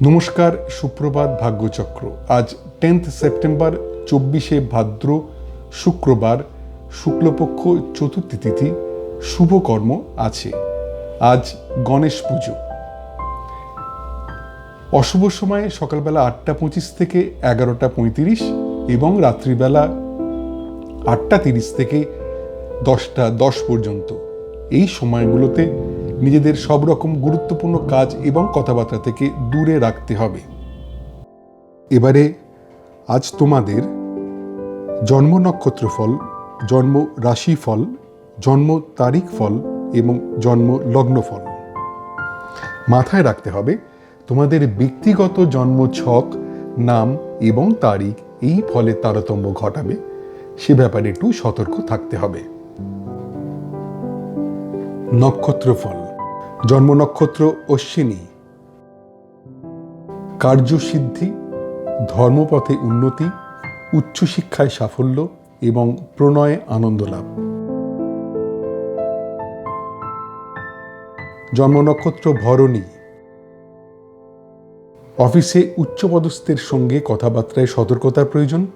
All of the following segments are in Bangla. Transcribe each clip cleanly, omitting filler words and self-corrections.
নমস্কার, সুপ্রভাত, ভাগ্যচক্র। আজ 10th সেপ্টেম্বর, 24শে ভাদ্র, শুক্রবার, শুক্লপক্ষ, চতুর্থী তিথি, শুভকর্ম আছে। আজ গণেশ পুজো। অশুভ সময়ে সকালবেলা 8টা 25 থেকে 11টা 35 এবং রাত্রিবেলা 8টা 30 থেকে 10টা 10 পর্যন্ত। এই সময়গুলোতে নিজেদের সব রকম গুরুত্বপূর্ণ কাজ এবং কথাবার্তা থেকে দূরে রাখতে হবে। এবারে আজ তোমাদের জন্ম নক্ষত্র ফল, জন্ম রাশি ফল, জন্ম তারিখ ফল এবং জন্ম লগ্ন ফল। মাথায় রাখতে হবে তোমাদের ব্যক্তিগত জন্ম ছক, নাম এবং তারিখ এই ফলের তারতম্য ঘটাবে, সে ব্যাপারে একটু সতর্ক থাকতে হবে। নক্ষত্র ফল। জন্ম নক্ষত্র অশ্বিনী। কার্যসিদ্ধি, ধর্মপথে উন্নতি, উচ্চশিক্ষায় সাফল্য এবং প্রণয়ে আনন্দ লাভ। জন্ম নক্ষত্র ভরণী। অফিসে উচ্চপদস্থের সঙ্গে কথাবার্তায় সতর্কতার প্রয়োজন,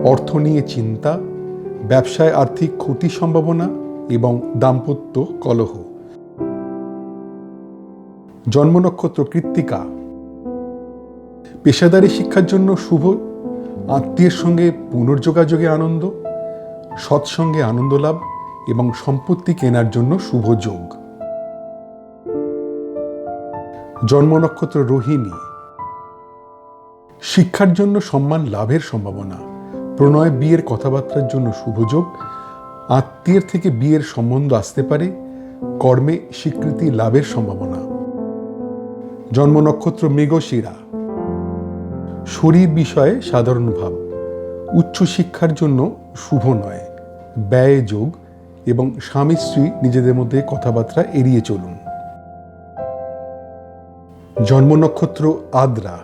অর্থ নিয়ে চিন্তা, ব্যবসায় আর্থিক ক্ষতির সম্ভাবনা এবং দাম্পত্য কলহ। জন্ম নক্ষত্র কৃত্তিকা। পেশাদারী শিক্ষার জন্য শুভ, আত্মীয়ের সঙ্গে পুনর্যোগাযোগে আনন্দ, সৎসঙ্গে আনন্দ লাভ এবং সম্পত্তি কেনার জন্য শুভ যোগ। জন্ম নক্ষত্র রোহিণী। শিক্ষার জন্য সম্মান লাভের সম্ভাবনা, প্রণয় বিয়ের কথাবার্তার জন্য শুভ যোগ, আত্মীয়ের থেকে বিয়ের সম্বন্ধ আসতে পারে, কর্মে স্বীকৃতি লাভের সম্ভাবনা। জন্ম নক্ষত্র মৃগশিরা। শরীর বিষয়ে সাধারণ ভাব, উচ্চশিক্ষার জন্য শুভ নয়, ব্যয় যোগ এবং স্বামী স্ত্রী নিজেদের মধ্যে কথাবার্তা এড়িয়ে চলুন। জন্ম নক্ষত্র আদ্রা।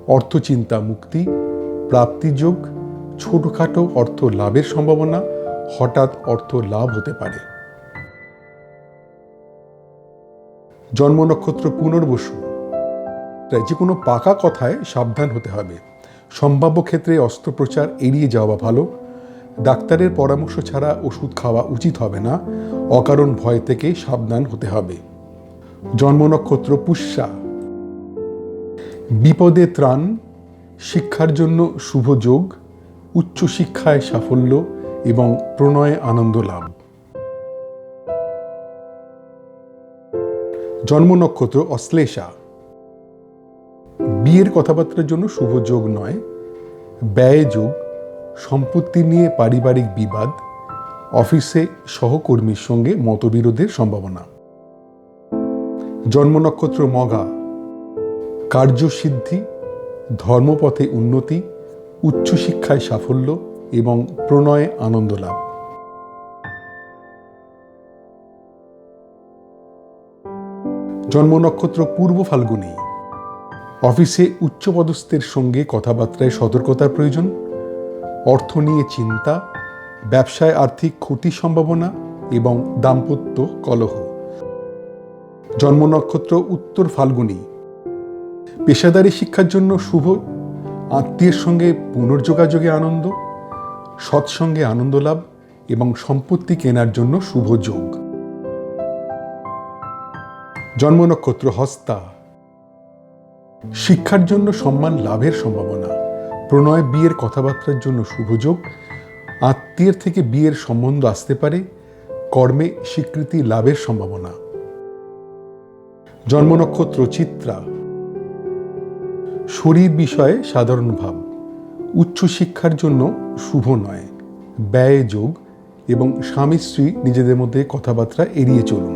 অর্থচিন্তা মুক্তি, প্রাপ্তিযোগ, ছোটখাটো অর্থ লাভের সম্ভাবনা, হঠাৎ অর্থ লাভ হতে পারে। জন্ম নক্ষত্র পুনর্বসু। যে কোনো পাকা কথায় সাবধান হতে হবে, সম্ভাব্য ক্ষেত্রে অস্ত্রোপচার এড়িয়ে যাওয়া ভালো, ডাক্তারের পরামর্শ ছাড়া ওষুধ খাওয়া উচিত হবে না, অকারণ ভয় থেকে সাবধান হতে হবে। জন্ম নক্ষত্র পুষ্যা। বিপদে ত্রাণ, শিক্ষার জন্য শুভ যোগ, উচ্চশিক্ষায় সাফল্য এবং প্রণয়ে আনন্দ লাভ। জন্ম নক্ষত্র অশ্লেষা। বিয়ের কথাবার্তার জন্য শুভ যোগ নয়, ব্যয় যোগ, সম্পত্তি নিয়ে পারিবারিক বিবাদ, অফিসে সহকর্মীর সঙ্গে মতবিরোধের সম্ভাবনা। জন্ম নক্ষত্র মঘা। কার্যসিদ্ধি, ধর্মপথে উন্নতি, উচ্চশিক্ষায় সাফল্য এবং প্রণয়ে আনন্দ লাভ। জন্ম নক্ষত্র পূর্ব ফাল্গুনী। অফিসে উচ্চপদস্থের সঙ্গে কথাবার্তায় সতর্কতার প্রয়োজন, অর্থ নিয়ে চিন্তা, ব্যবসায় আর্থিক ক্ষতির সম্ভাবনা এবং দাম্পত্য কলহ। জন্ম নক্ষত্র উত্তর ফাল্গুনী। পেশাদারী শিক্ষার জন্য শুভ, আত্মীয়ের সঙ্গে পুনর্যোগাযোগে আনন্দ, সৎসঙ্গে আনন্দ লাভ এবং সম্পত্তি কেনার জন্য শুভ যোগ। জন্ম নক্ষত্র হস্তা। শিক্ষার জন্য সম্মান লাভের সম্ভাবনা, প্রণয় বিয়ের কথাবার্তার জন্য শুভ যোগ, আত্মীয়ের থেকে বিয়ের সম্বন্ধ আসতে পারে, কর্মে স্বীকৃতি লাভের সম্ভাবনা। জন্ম নক্ষত্র চিত্রা। শরীর বিষয়ে সাধারণ ভাব, উচ্চশিক্ষার জন্য শুভ নয়, ব্যয় যোগ এবং স্বামী স্ত্রী নিজেদের মধ্যে কথাবার্তা এড়িয়ে চলুন।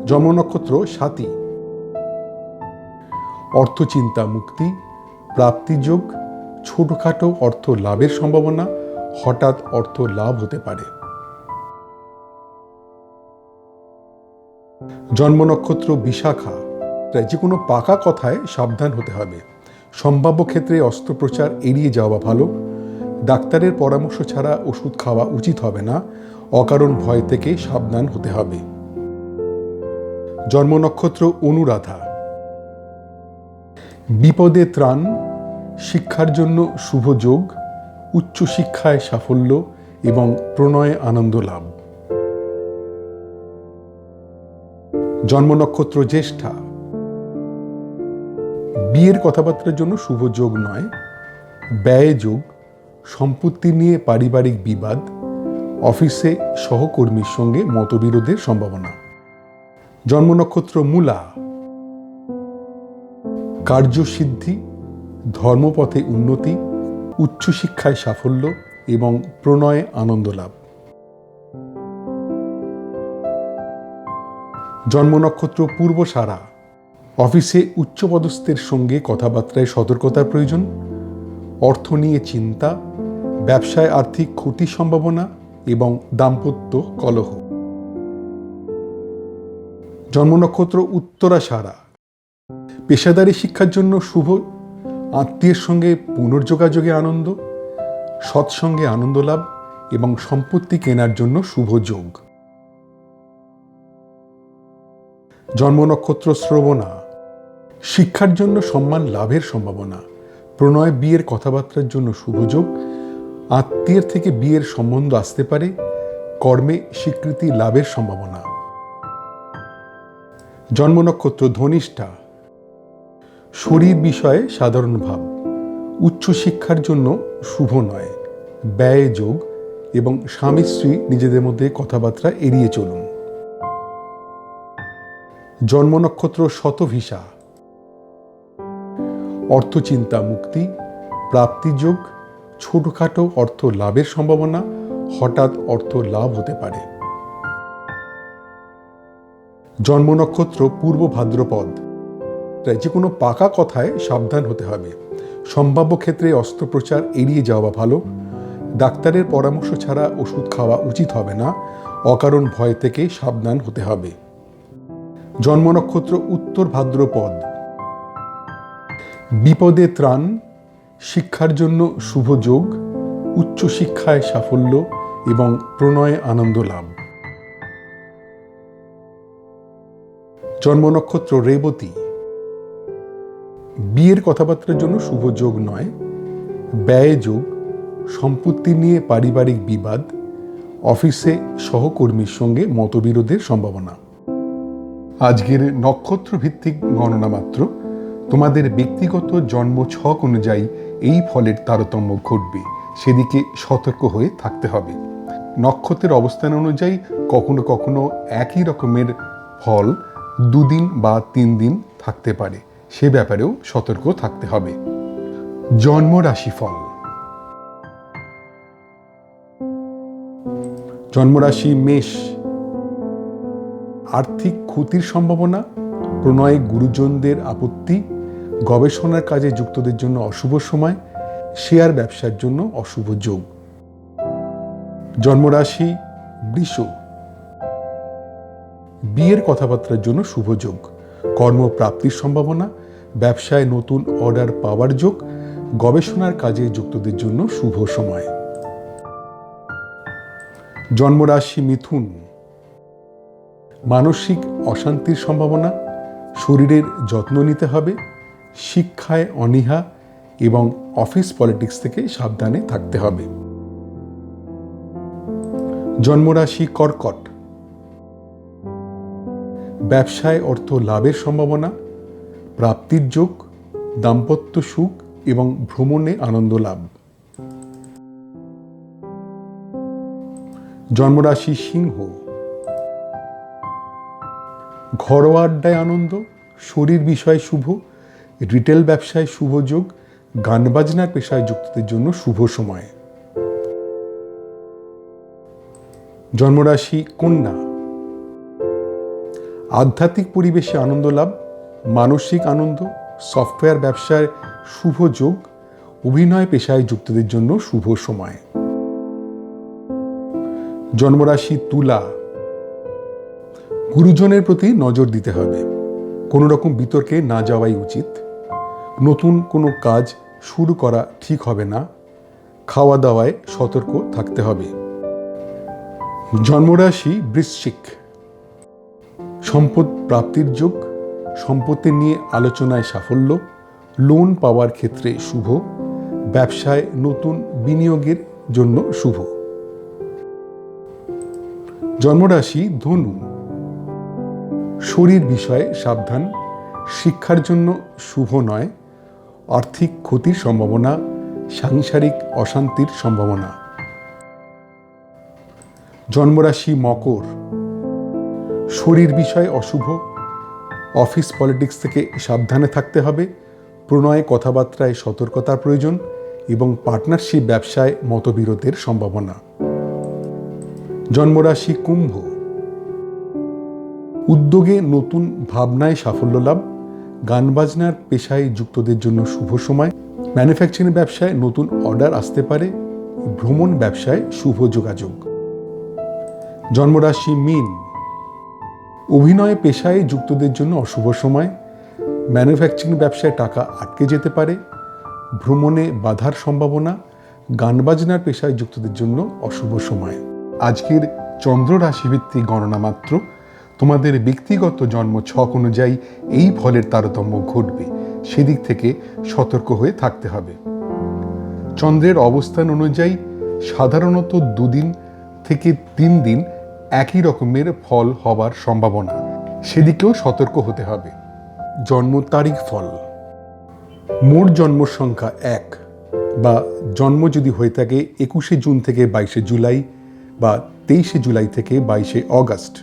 জন্ম নক্ষত্র স্বাতী। অর্থচিন্তা মুক্তি, প্রাপ্তিযোগ, ছোটখাটো অর্থ লাভের সম্ভাবনা, হঠাৎ অর্থ লাভ হতে পারে। জন্ম নক্ষত্র বিশাখা। যে কোনো পাকা কথায় সাবধান হতে হবে, সম্ভাব্য ক্ষেত্রে অস্ত্রোপচার এড়িয়ে যাওয়া ভালো, ডাক্তারের পরামর্শ ছাড়া ওষুধ খাওয়া উচিত হবে না, অকারণ ভয় থেকে সাবধান হতে হবে। জন্ম নক্ষত্র অনুরাধা। বিপদে ত্রাণ, শিক্ষার জন্য শুভ যোগ, উচ্চশিক্ষায় সাফল্য এবং প্রণয়ে আনন্দ লাভ। জন্ম নক্ষত্র জ্যেষ্ঠা। বিয়ের কথাবার্তার জন্য শুভ যোগ নয়, ব্যয় যোগ, সম্পত্তি নিয়ে পারিবারিক বিবাদ, অফিসে সহকর্মীর সঙ্গে মতবিরোধের সম্ভাবনা। জন্ম নক্ষত্র মূলা। কার্যসিদ্ধি, ধর্মপথে উন্নতি, উচ্চশিক্ষায় সাফল্য এবং প্রণয়ে আনন্দ লাভ। জন্ম নক্ষত্র পূর্বসারা। অফিসে উচ্চপদস্থের সঙ্গে কথাবার্তায় সতর্কতার প্রয়োজন, অর্থ নিয়ে চিন্তা, ব্যবসায় আর্থিক ক্ষতির সম্ভাবনা এবং দাম্পত্য কলহ। জন্ম নক্ষত্র উত্তরাষাঢ়া। পেশাদারী শিক্ষার জন্য শুভ, আত্মীয়ের সঙ্গে পুনর্যোগাযোগে আনন্দ, সৎসঙ্গে আনন্দ লাভ এবং সম্পত্তি কেনার জন্য শুভ যোগ। জন্ম নক্ষত্র শ্রবণা। শিক্ষার জন্য সম্মান লাভের সম্ভাবনা, প্রণয় বিয়ের কথাবার্তার জন্য শুভ যোগ, আত্মীয়ের থেকে বিয়ের সম্বন্ধ আসতে পারে, কর্মে স্বীকৃতি লাভের সম্ভাবনা। জন্ম নক্ষত্র ধনিষ্ঠা। শরীর বিষয়ে সাধারণ ভাব, উচ্চশিক্ষার জন্য শুভ নয়, ব্যয় যোগ এবং স্বামী স্ত্রী নিজেদের মধ্যে কথাবার্তা এড়িয়ে চলুন। জন্ম নক্ষত্র শতভিষা। অর্থচিন্তা মুক্তি, প্রাপ্তিযোগ, ছোটখাটো অর্থ লাভের সম্ভাবনা, হঠাৎ অর্থ লাভ হতে পারে। জন্ম নক্ষত্র পূর্ব ভাদ্রপদ। যে কোনো পাকা কথায় সাবধান হতে হবে, সম্ভাব্য ক্ষেত্রে অস্ত্রোপচার এড়িয়ে যাওয়া ভালো, ডাক্তারের পরামর্শ ছাড়া ওষুধ খাওয়া উচিত হবে না, অকারণ ভয় থেকে সাবধান হতে হবে। জন্ম নক্ষত্র উত্তর ভাদ্রপদ। বিপদে ত্রাণ, শিক্ষার জন্য শুভ যোগ, উচ্চশিক্ষায় সাফল্য এবং প্রণয়ে আনন্দ লাভ। জন্ম নক্ষত্র রেবতী। বিয়ের কথাবার্তার জন্য শুভ যোগ নয়, ব্যয় যোগ, সম্পত্তি নিয়ে পারিবারিক বিবাদ, অফিসে সহকর্মীর সঙ্গে মতবিরোধের সম্ভাবনা। আজকের নক্ষত্র ভিত্তিক গণনা মাত্র, তোমাদের ব্যক্তিগত জন্ম ছক অনুযায়ী এই ফলের তারতম্য ঘটবে, সেদিকে সতর্ক হয়ে থাকতে হবে। নক্ষত্রের অবস্থান অনুযায়ী কখনো কখনো একই রকমের ফল 2 দিন বা 3 দিন থাকতে পারে, সে ব্যাপারেও সতর্ক থাকতে হবে। জন্ম রাশিফল। জন্মরাশি মেষ। আর্থিক ক্ষতির সম্ভাবনা, প্রণয়ে গুরুজনদের আপত্তি, গবেষণার কাজে যুক্তদের জন্য অশুভ সময়, শেয়ার ব্যবসার জন্য অশুভ যোগ। জন্মরাশি বৃষ। বিয়ের কথাবার্তার জন্য শুভ যোগ, কর্মপ্রাপ্তির সম্ভাবনা, ব্যবসায় নতুন অর্ডার পাওয়ার যোগ, গবেষণার কাজে যুক্তদের জন্য শুভ সময়। জন্মরাশি মিথুন। মানসিক অশান্তির সম্ভাবনা, শরীরের যত্ন নিতে হবে, শিক্ষায় অনীহা এবং অফিস পলিটিক্স থেকে সাবধানে থাকতে হবে। জন্মরাশি কর্কট। ব্যবসায় অর্থ লাভের সম্ভাবনা, প্রাপ্তির যোগ, দাম্পত্য সুখ এবং ভ্রমণে আনন্দ লাভ। জন্মরাশি সিংহ। ঘরোয়া আড্ডায় আনন্দ, শরীর বিষয়ে শুভ, রিটেল ব্যবসায় শুভ যোগ, গান বাজনার পেশায় যুক্তদের জন্য শুভ সময়। জন্মরাশি কন্যা। আধ্যাত্মিক পরিবেশে আনন্দ লাভ, মানসিক আনন্দ, সফটওয়্যার ব্যবসায় শুভ যোগ, অভিনয় পেশায় যুক্তদের জন্য শুভ সময়। জন্মরাশি তুলা। গুরুজনের প্রতি নজর দিতে হবে, কোনো রকম বিতর্কে না যাওয়াই উচিত, নতুন কোনো কাজ শুরু করা ঠিক হবে না, খাওয়া দাওয়ায় সতর্ক থাকতে হবে। জন্মরাশি বৃশ্চিক। সম্পদ প্রাপ্তির যোগ, সম্পত্তি নিয়ে আলোচনায় সাফল্য, লোন পাওয়ার ক্ষেত্রে শুভ, ব্যবসায় নতুন বিনিয়োগের জন্য শুভ। জন্মরাশি ধনু। শরীর বিষয়ে সাবধান, শিক্ষার জন্য শুভ নয়, আর্থিক ক্ষতির সম্ভাবনা, সাংসারিক অশান্তির সম্ভাবনা। জন্মরাশি মকর। শরীর বিষয়ে অশুভ, অফিস পলিটিক্স থেকে সাবধানে থাকতে হবে, প্রণয় কথাবার্তায় সতর্কতার প্রয়োজন এবং পার্টনারশিপ ব্যবসায় মতবিরোধের সম্ভাবনা। জন্মরাশি কুম্ভ। উদ্যোগে নতুন ভাবনায় সাফল্য লাভ, গান বাজনার পেশায় যুক্তদের জন্য শুভ সময়, ম্যানুফ্যাকচারিং ব্যবসায় নতুন অর্ডার আসতে পারে, ভ্রমণ ব্যবসায় শুভ যোগাযোগ। জন্মরাশি মীন। অভিনয় পেশায় যুক্তদের জন্য অশুভ সময়, ম্যানুফ্যাকচারিং ব্যবসায় টাকা আটকে যেতে পারে, ভ্রমণে বাধার সম্ভাবনা, গান বাজনার পেশায় যুক্তদের জন্য অশুভ সময়। আজকের চন্দ্র রাশিভিত্তিক গণনা মাত্র, তোমাদের ব্যক্তিগত জন্ম ছক অনুযায়ী এই ফলের তারতম্য ঘটবে, সেদিক থেকে সতর্ক হয়ে থাকতে হবে। চন্দ্রের অবস্থান অনুযায়ী সাধারণত 2 দিন থেকে 3 দিন একই রকমের ফল হবার সম্ভাবনা, সেদিকেও সতর্ক হতে হবে। জন্ম তারিখ ফল। মোট জন্ম সংখ্যা 1 বা জন্ম যদি হয়ে থাকে 21শে জুন থেকে 22শে জুলাই বা 23শে জুলাই থেকে 22শে অগস্ট।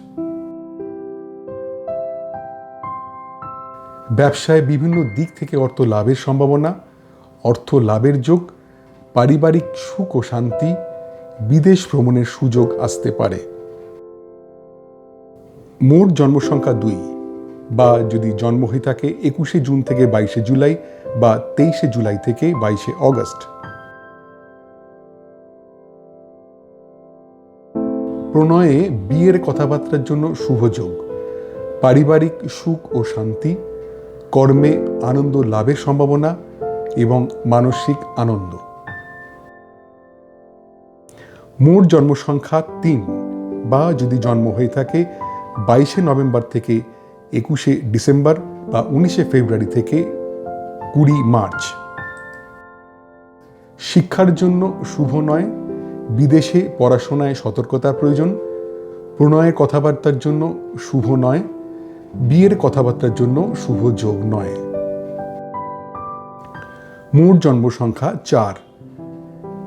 ব্যবসায় বিভিন্ন দিক থেকে অর্থ লাভের সম্ভাবনা, অর্থ লাভের যোগ, পারিবারিক সুখ ও শান্তি, বিদেশ ভ্রমণের সুযোগ আসতে পারে। মোট জন্ম সংখ্যা 2 বা যদি জন্ম হয়ে থাকে 21শে জুন থেকে 22শে জুলাই বা 23শে জুলাই থেকে 22শে অগস্ট। প্রণয়ে বিয়ের কথাবার্তার জন্য শুভ যোগ, পারিবারিক সুখ ও শান্তি, কর্মে আনন্দ লাভের সম্ভাবনা এবং মানসিক আনন্দ। মোট জন্ম সংখ্যা 3 বা যদি জন্ম হয়ে থাকে 22শে নভেম্বর থেকে 21শে ডিসেম্বর বা 19শে ফেব্রুয়ারি থেকে 20 মার্চ। শিক্ষার জন্য শুভ নয়, বিদেশে পড়াশোনায় সতর্কতার প্রয়োজন, প্রণয়ের কথাবার্তার জন্য শুভ নয়, বিয়ের কথাবার্তার জন্য শুভ যোগ নয়। মোট জন্ম সংখ্যা 4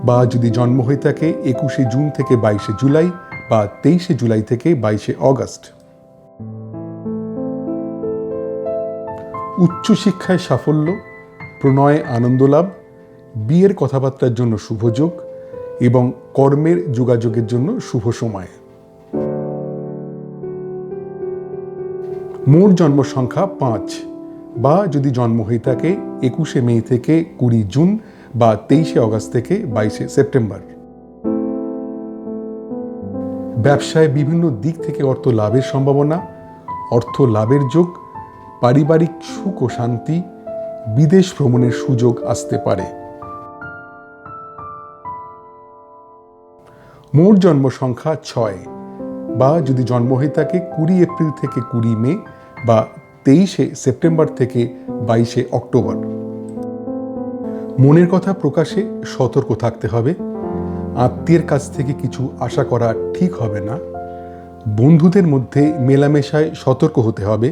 বা যদি জন্ম হয়ে থাকে 21শে জুন থেকে 22শে জুলাই বা 23শে জুলাই থেকে 22শে অগস্ট। উচ্চশিক্ষায় সাফল্য, প্রণয়ে আনন্দ লাভ, বিয়ের কথাবার্তার জন্য শুভ যোগ এবং কর্মের যোগাযোগের জন্য শুভ সময়। মোট জন্ম সংখ্যা 5 বা যদি জন্ম হয়ে থাকে 21শে মে থেকে 20 জুন বা 23শে অগস্ট থেকে 22শে সেপ্টেম্বর। ব্যবসায় বিভিন্ন দিক থেকে অর্থ লাভের সম্ভাবনা, অর্থ লাভের যোগ, পারিবারিক সুখ ও শান্তি, বিদেশ ভ্রমণের সুযোগ আসতে পারে। মোট জন্ম সংখ্যা 6 বা যদি জন্ম হয়ে থাকে 20 এপ্রিল থেকে 20 মে বা 23শে সেপ্টেম্বর থেকে 22শে অক্টোবর। মনের কথা প্রকাশে সতর্ক থাকতে হবে, আত্মীয়ের কাছ থেকে কিছু আশা করা ঠিক হবে না, বন্ধুদের মধ্যে মেলামেশায় সতর্ক হতে হবে,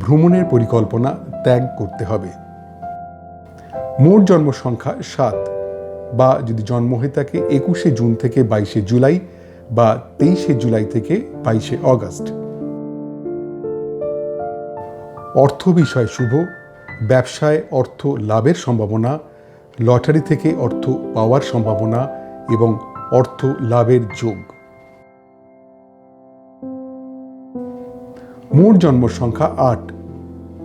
ভ্রমণের পরিকল্পনা ত্যাগ করতে হবে। মোট জন্ম সংখ্যা 7 বা যদি জন্ম হয়ে থাকে 21শে জুন থেকে 22শে জুলাই বা 23শে জুলাই থেকে 22শে অগস্ট। অর্থ বিষয় শুভ, ব্যবসায় অর্থ লাভের সম্ভাবনা, লটারি থেকে অর্থ পাওয়ার সম্ভাবনা এবং অর্থ লাভের যোগ। মোট জন্ম সংখ্যা 8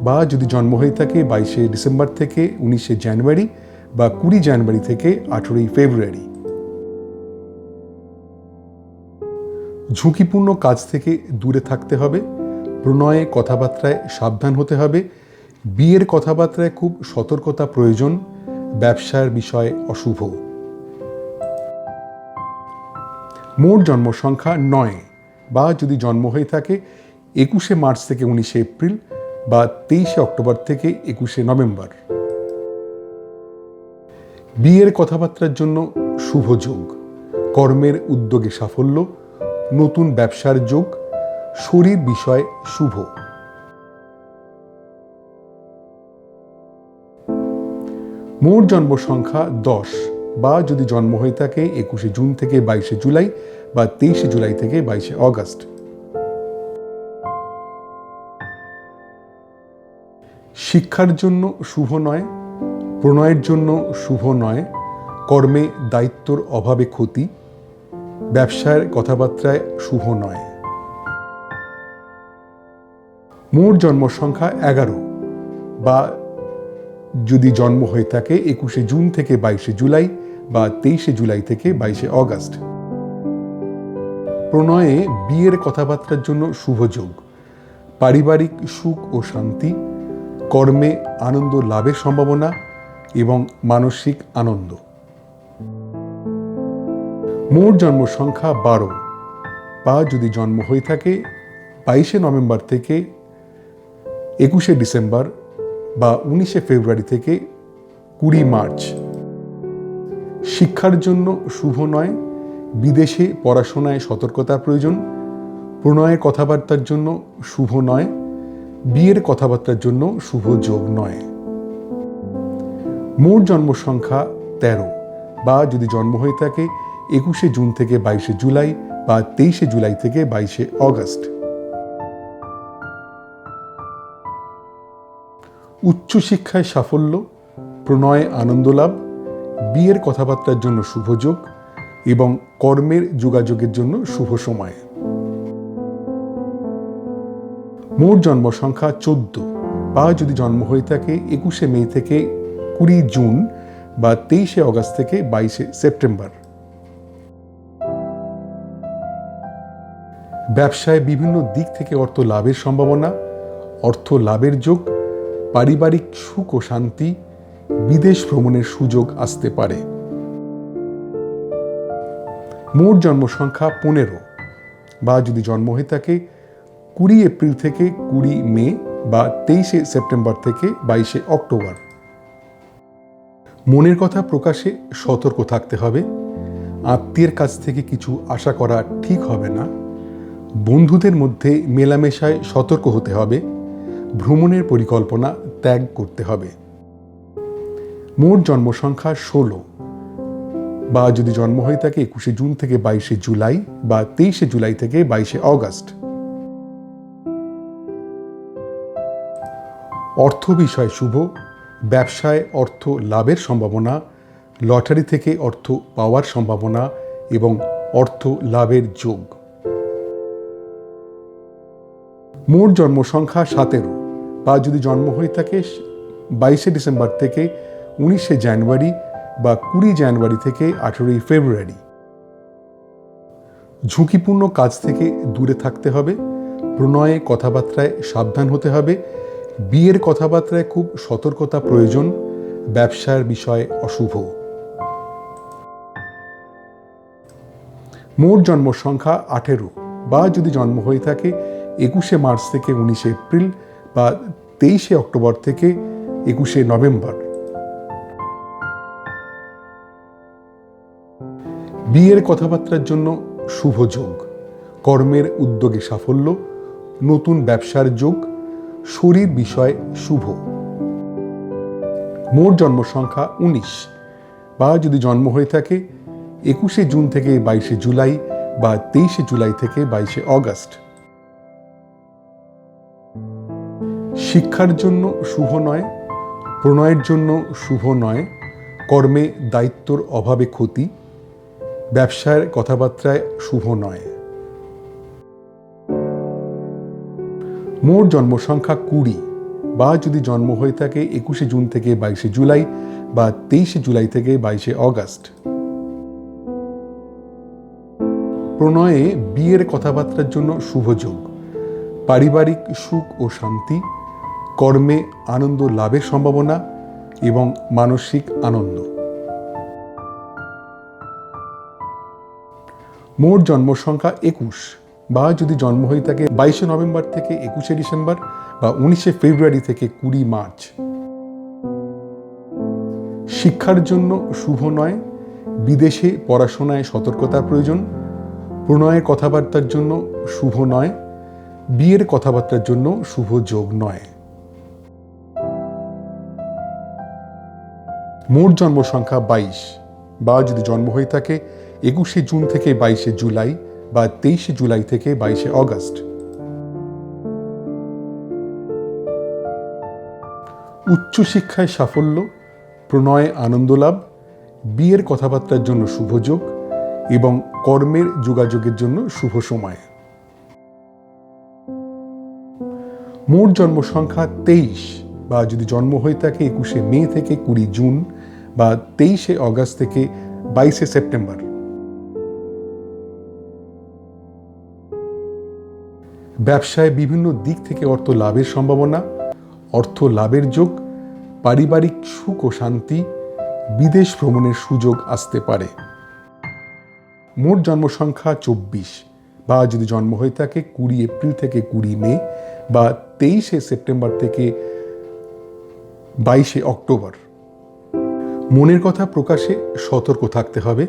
বা যদি জন্ম হয়ে থাকে 22শে ডিসেম্বর থেকে 19শে জানুয়ারি বা 20 জানুয়ারি থেকে 18ই ফেব্রুয়ারি। ঝুঁকিপূর্ণ কাজ থেকে দূরে থাকতে হবে, প্রণয়ে কথাবার্তায় সাবধান হতে হবে, বিয়ের কথাবার্তায় খুব সতর্কতা প্রয়োজন, ব্যবসার বিষয়ে অশুভ। মোট জন্ম সংখ্যা 9 বা যদি জন্ম হয়ে থাকে 21শে মার্চ থেকে 19শে এপ্রিল বা 23শে অক্টোবর থেকে 21শে নভেম্বর। বিয়ের কথাবার্তার জন্য শুভ যোগ, কর্মের উদ্যোগে সাফল্য, নতুন ব্যবসার যোগ, শরীর বিষয় শুভ। মোট জন্ম সংখ্যা 10 বা যদি জন্ম হয়ে থাকে 21শে জুন থেকে 22শে জুলাই বা 23শে জুলাই থেকে 22শে অগস্ট। শিক্ষার জন্য শুভ নয়, প্রণয়ের জন্য শুভ নয়, কর্মে দায়িত্বর অভাবে ক্ষতি, ব্যবসার কথাবার্তায় শুভ নয়। মোট জন্ম সংখ্যা 11 বা যদি জন্ম হয়ে থাকে 21শে জুন থেকে 22শে জুলাই বা 23শে জুলাই থেকে 22শে অগস্ট। প্রণয়ে বিয়ের কথাবার্তার জন্য শুভ যোগ, পারিবারিক সুখ ও শান্তি, কর্মে আনন্দ লাভের সম্ভাবনা এবং মানসিক আনন্দ। মোট জন্ম সংখ্যা 12 বা যদি জন্ম হয়ে থাকে 22শে নভেম্বর থেকে 21শে ডিসেম্বর বা 19শে ফেব্রুয়ারি থেকে 20 মার্চ। শিক্ষার জন্য শুভ নয়, বিদেশে পড়াশোনায় সতর্কতার প্রয়োজন, প্রণয়ের কথাবার্তার জন্য শুভ নয়, বিয়ের কথাবার্তার জন্য শুভ যোগ নয়। মোট জন্ম সংখ্যা 13 বা যদি জন্ম হয়ে থাকে 21শে জুন থেকে 22শে জুলাই বা 23শে জুলাই থেকে 22শে অগস্ট। উচ্চশিক্ষায় সাফল্য, প্রণয়ে আনন্দ লাভ, বিয়ের কথাবার্তার জন্য শুভ যোগ এবং কর্মের যোগাযোগের জন্য শুভ সময়। মোট জন্ম সংখ্যা 14 বা যদি জন্ম হয়ে থাকে 21শে মে থেকে 20 জুন বা 23শে অগস্ট থেকে 22শে সেপ্টেম্বর। ব্যবসায় বিভিন্ন দিক থেকে অর্থ লাভের সম্ভাবনা, অর্থ লাভের যোগ, পারিবারিক সুখ ও শান্তি, বিদেশ ভ্রমণের সুযোগ আসতে পারে। মোট জন্ম সংখ্যা 15 বা যদি জন্ম হয়ে থাকে 20 এপ্রিল থেকে 20 মে বা 23শে সেপ্টেম্বর থেকে 22শে অক্টোবর। মনের কথা প্রকাশে সতর্ক থাকতে হবে, আত্মীয়ের কাছ থেকে কিছু আশা করা ঠিক হবে না, বন্ধুদের মধ্যে মেলামেশায় সতর্ক হতে হবে, ভ্রমণের পরিকল্পনা ত্যাগ করতে হবে। মোট জন্ম সংখ্যা 16 বা যদি জন্ম হয়ে থাকে 21শে জুন থেকে 22শে জুলাই বা 23শে জুলাই থেকে 22শে অগস্ট। অর্থ বিষয় শুভ, ব্যবসায় অর্থ লাভের সম্ভাবনা, লটারি থেকে অর্থ পাওয়ার সম্ভাবনা এবং অর্থ লাভের যোগ। মোট জন্ম সংখ্যা 17 বা যদি জন্ম হয়ে থাকে 22শে ডিসেম্বর থেকে 19শে জানুয়ারি বা 20 জানুয়ারি থেকে 18 ফেব্রুয়ারি। ঝুঁকিপূর্ণ কাজ থেকে দূরে থাকতে হবে, প্রণয়ে কথাবার্তায় সাবধান হতে হবে, বিয়ের কথাবার্তায় খুব সতর্কতা প্রয়োজন, ব্যবসার বিষয় অশুভ। মোট জন্ম সংখ্যা 18 বা যদি জন্ম হয়ে থাকে 21শে মার্চ থেকে 19শে এপ্রিল বা 23শে অক্টোবর থেকে 21শে নভেম্বর। বিয়ের কথাবার্তার জন্য শুভ যোগ, কর্মের উদ্যোগে সাফল্য, নতুন ব্যবসার যোগ, শরীর বিষয় শুভ। মোট জন্ম সংখ্যা 19 বা যদি জন্ম হয়ে থাকে 21শে জুন থেকে 22শে জুলাই বা 23শে জুলাই থেকে 22শে অগস্ট। শিক্ষার জন্য শুভ নয়, প্রণয়ের জন্য শুভ নয়, কর্মে দায়িত্বর অভাবে ক্ষতি, ব্যবসার কথাবার্তায় শুভ নয়। মোট জন্ম সংখ্যা 20 বা যদি জন্ম হয়ে থাকে 21শে জুন থেকে 22শে জুলাই বা 23শে জুলাই থেকে 22শে অগস্ট। প্রণয়ে বিয়ের কথাবার্তার জন্য শুভ যোগ, পারিবারিক সুখ ও শান্তি, কর্মে আনন্দ লাভের সম্ভাবনা এবং মানসিক আনন্দ। মোট জন্ম সংখ্যা 21 বা যদি জন্ম হয়ে থাকে 22শে নভেম্বর থেকে 21শে ডিসেম্বর বা 19শে ফেব্রুয়ারি থেকে 20 মার্চ। শিক্ষার জন্য শুভ নয়, বিদেশে পড়াশোনায় সতর্কতার প্রয়োজন। প্রণয়ের কথাবার্তার জন্য শুভ নয়, বিয়ের কথাবার্তার জন্য শুভ যোগ নয়। মোট জন্ম সংখ্যা 22, বা যদি জন্ম হয়ে থাকে 21শে জুন থেকে 22শে জুলাই বা 23শে জুলাই থেকে 22শে অগাস্ট। উচ্চশিক্ষায় সাফল্য, প্রণয়ে আনন্দ লাভ, বিয়ের কথাবার্তার জন্য শুভ যোগ এবং কর্মের যোগাযোগের জন্য শুভ সময়। মোট জন্ম সংখ্যা 23, বা যদি জন্ম হয়ে থাকে 21শে মে থেকে 20 জুন বা 23শে অগাস্ট থেকে 22শে সেপ্টেম্বর। ব্যবসায় বিভিন্ন দিক থেকে অর্থ লাভের সম্ভাবনা, অর্থ লাভের যোগ, পারিবারিক সুখ ও শান্তি, বিদেশ ভ্রমণের সুযোগ আসতে পারে। মোট জন্ম সংখ্যা 24, বা যদি জন্ম হয়ে থাকে 20 এপ্রিল থেকে 20 মে বা 23শে সেপ্টেম্বর থেকে 22শে অক্টোবর। মনের কথা প্রকাশে সতর্ক থাকতে হবে।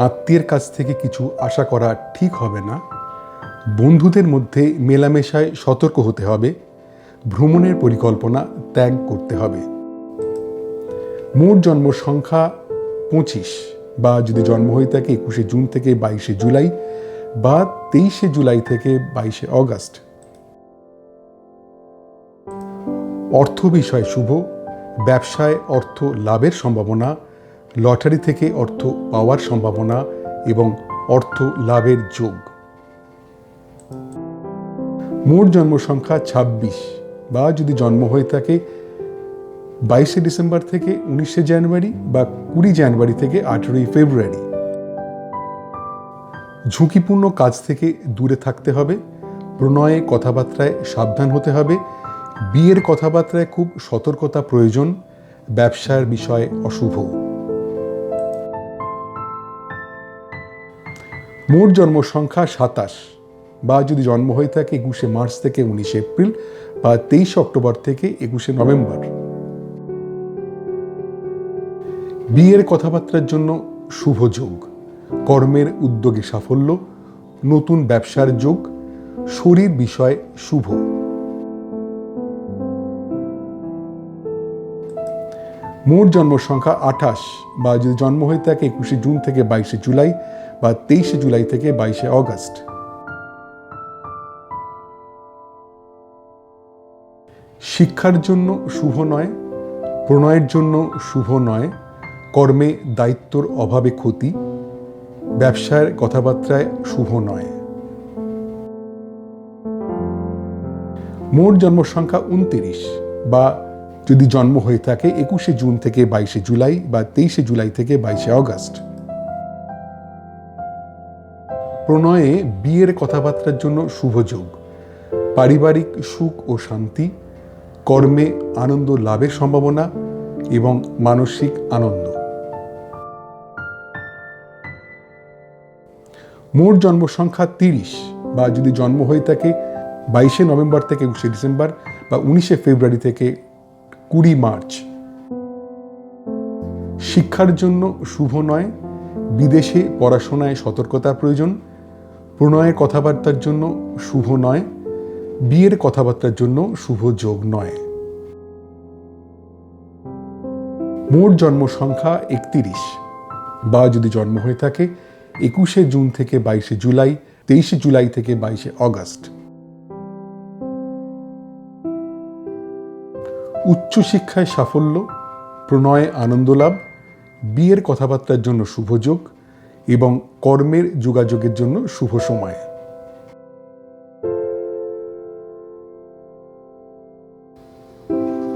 আত্মীয়ের কাছ থেকে কিছু আশা করা ঠিক হবে না। বন্ধুদের মধ্যে মেলামেশায় সতর্ক হতে হবে। ভ্রমণের পরিকল্পনা ত্যাগ করতে হবে। মোট জন্ম সংখ্যা 25, বা যদি জন্ম হয়ে থাকে 21শে জুন থেকে 22শে জুলাই বা 23শে জুলাই থেকে 22শে অগাস্ট। অর্থ বিষয় শুভ, ব্যবসায় অর্থ লাভের সম্ভাবনা, লটারি থেকে অর্থ পাওয়ার সম্ভাবনা এবং অর্থ লাভের যোগ। মোট জন্ম সংখ্যা 26, বা যদি জন্ম হয়ে থাকে 22শে ডিসেম্বর থেকে 19শে জানুয়ারি বা 20 জানুয়ারি থেকে 18ই ফেব্রুয়ারি। ঝুঁকিপূর্ণ কাজ থেকে দূরে থাকতে হবে। প্রণয়ে কথাবার্তায় সাবধান হতে হবে। বিয়ের কথাবার্তায় খুব সতর্কতা প্রয়োজন। ব্যবসার বিষয় অশুভ। মোট জন্ম সংখ্যা 27, বা যদি জন্ম হয়ে থাকে 21শে মার্চ থেকে 19শে এপ্রিল বা 23শে অক্টোবর থেকে 21শে নভেম্বর। বিয়ের কথাবার্তার জন্য শুভ যোগ, কর্মের উদ্যোগে সাফল্য, নতুন ব্যবসার যোগ, শরীর বিষয় শুভ। মোট জন্ম সংখ্যা 28, বা যদি জন্ম হয়ে থাকে 21শে জুন থেকে 22শে জুলাই বা 23শে জুলাই থেকে 22শে অগাস্ট। শিক্ষার জন্য শুভ নয়, প্রণয়ের জন্য শুভ নয়, কর্মে দায়িত্বর অভাবে ক্ষতি, ব্যবসার কথাবার্তায় শুভ নয়। মোট জন্ম সংখ্যা 29, বা যদি জন্ম হয়ে থাকে 21শে জুন থেকে 22শে জুলাই বা 23শে জুলাই থেকে 22শে অগাস্ট। প্রণয়ে বিয়ের কথাবার্তার জন্য শুভ যোগ, পারিবারিক সুখ ও শান্তি, কর্মে আনন্দ লাভের সম্ভাবনা এবং মানসিক আনন্দ। মোট জন্ম সংখ্যা 30, বা যদি জন্ম হয়ে থাকে 22শে নভেম্বর থেকে 21শে ডিসেম্বর বা 19শে ফেব্রুয়ারি থেকে 20 মার্চ। শিক্ষার জন্য শুভ নয়, বিদেশে পড়াশোনায় সতর্কতার প্রয়োজন। প্রণয়ের কথাবার্তার জন্য শুভ নয়, বিয়ের কথাবার্তার জন্য শুভ যোগ নয়। মোট জন্ম সংখ্যা 31, বা যদি জন্ম হয়ে থাকে 21শে জুন থেকে 22শে জুলাই, 23শে জুলাই থেকে 22শে অগাস্ট। উচ্চশিক্ষায় সাফল্য, প্রণয়ে আনন্দ লাভ, বিয়ের কথাবার্তার জন্য শুভ যোগ এবং কর্মের যোগাযোগের জন্য শুভ সময়।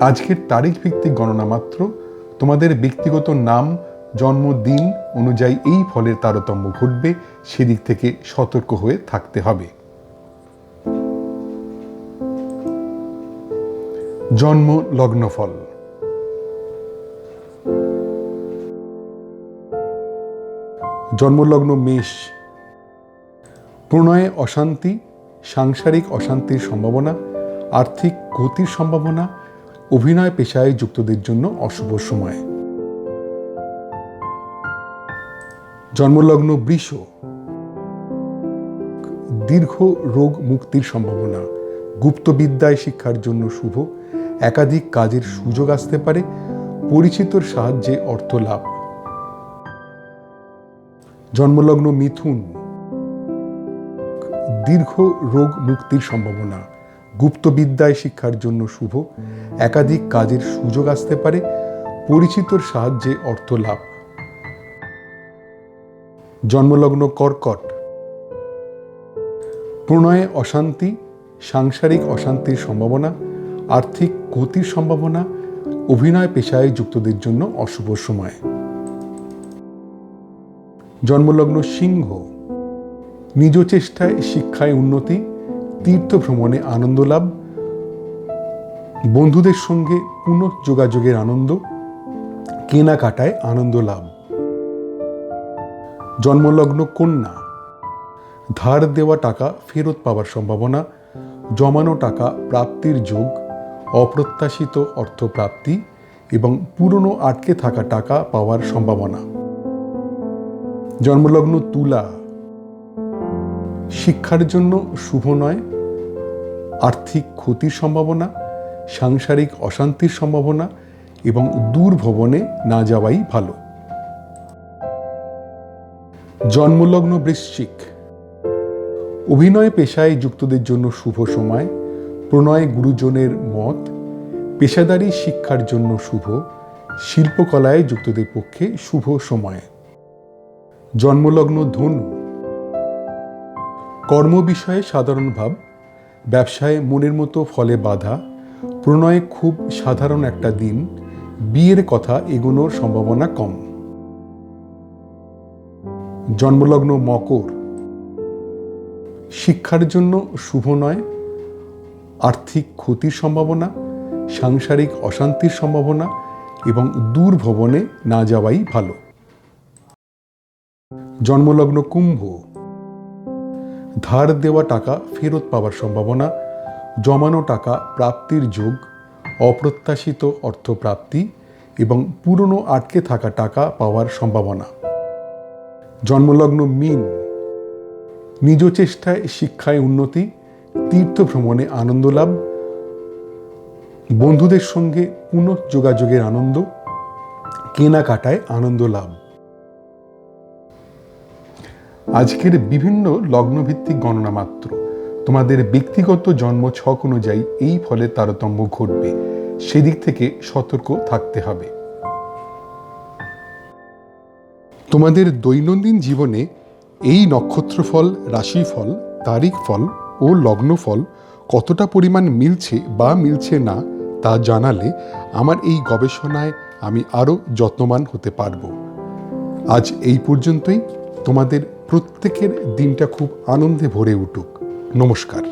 আজকের তারিখ ভিত্তিক গণনা মাত্র। তোমাদের ব্যক্তিগত নাম, জন্মদিন অনুযায়ী এই ফলের তারতম্য ঘটবে, সেদিক থেকে সতর্ক হয়ে থাকতে হবে। জন্ম লগ্নফল। জন্মলগ্ন মেষ, প্রণয়ে অশান্তি, সাংসারিক অশান্তির সম্ভাবনা, আর্থিক ক্ষতির সম্ভাবনা, অভিনয় পেশায় যুক্তদের জন্য অশুভ সময়। জন্মলগ্ন বৃষ, দীর্ঘ রোগ মুক্তির সম্ভাবনা, গুপ্তবিদ্যায় শিক্ষার জন্য শুভ, একাধিক কাজের সুযোগ আসতে পারে, পরিচিতর সাহায্যে অর্থ লাভ। জন্মলগ্ন মিথুন, দীর্ঘ রোগ মুক্তির সম্ভাবনা, গুপ্তবিদ্যায় শিক্ষার জন্য শুভ, একাধিক কাজের সুযোগ আসতে পারে, পরিচিতর সাহায্যে অর্থ লাভ। জন্মলগ্ন কর্কট, প্রণয়ে অশান্তি, সাংসারিক অশান্তির সম্ভাবনা, আর্থিক ক্ষতির সম্ভাবনা, অভিনয় পেশায় যুক্তদের জন্য অশুভ সময়। জন্মলগ্ন সিংহ, নিজ চেষ্টায় শিক্ষায় উন্নতি, তীর্থ ভ্রমণে আনন্দ লাভ, বন্ধুদের সঙ্গে পুনঃযোগাযোগের আনন্দ, কেনাকাটায় আনন্দ লাভ। জন্মলগ্ন কন্যা, ধার দেওয়া টাকা ফেরত পাওয়ার সম্ভাবনা, জমানো টাকা প্রাপ্তির যোগ, অপ্রত্যাশিত অর্থপ্রাপ্তি এবং পুরনো আটকে থাকা টাকা পাওয়ার সম্ভাবনা। জন্মলগ্ন তুলা, শিক্ষার জন্য শুভ নয়, আর্থিক ক্ষতির সম্ভাবনা, সাংসারিক অশান্তির সম্ভাবনা এবং দূর ভ্রমণে না যাওয়াই ভালো। জন্মলগ্ন বৃশ্চিক, অভিনয় পেশায় যুক্তদের জন্য শুভ সময়, প্রণয় গুরুজনের মত, পেশাদারী শিক্ষার জন্য শুভ, শিল্পকলায় যুক্তদের পক্ষে শুভ সময়। জন্মলগ্ন ধনু, কর্ম বিষয়ে সাধারণ ভাব, ব্যবসায় মনের মতো ফলে বাধা, প্রণয়ে খুব সাধারণ একটা দিন, বিয়ের কথা এগোনোর সম্ভাবনা কম। জন্মলগ্ন মকর, শিক্ষার জন্য শুভ নয়, আর্থিক ক্ষতির সম্ভাবনা, সাংসারিক অশান্তির সম্ভাবনা এবং দূর ভ্রমণে না যাওয়াই ভালো। জন্মলগ্ন কুম্ভ, ধার দেওয়া টাকা ফেরত পাওয়ার সম্ভাবনা, জমানো টাকা প্রাপ্তির যোগ, অপ্রত্যাশিত অর্থপ্রাপ্তি এবং পুরনো আটকে থাকা টাকা পাওয়ার সম্ভাবনা। জন্মলগ্ন মীন, নিজ চেষ্টায় শিক্ষায় উন্নতি, তীর্থ ভ্রমণে আনন্দ লাভ, বন্ধুদের সঙ্গে পুনঃযোগাযোগের আনন্দ, কেনাকাটায় আনন্দ লাভ। আজকের বিভিন্ন লগ্নভিত্তিক গণনা মাত্র, তোমাদের ব্যক্তিগত জন্ম ছক অনুযায়ী এই ফলের তারতম্য ঘটবে, সেদিক থেকে সতর্ক থাকতে হবে। তোমাদের দৈনন্দিন জীবনে এই নক্ষত্রফল, রাশিফল, তারিখ ফল ও লগ্নফল কতটা পরিমাণ মিলছে বা মিলছে না তা জানালে আমার এই গবেষণায় আমি আরও যত্নবান হতে পারব। আজ এই পর্যন্তই। তোমাদের প্রত্যেকের দিনটা খুব আনন্দে ভরে উঠুক। নমস্কার।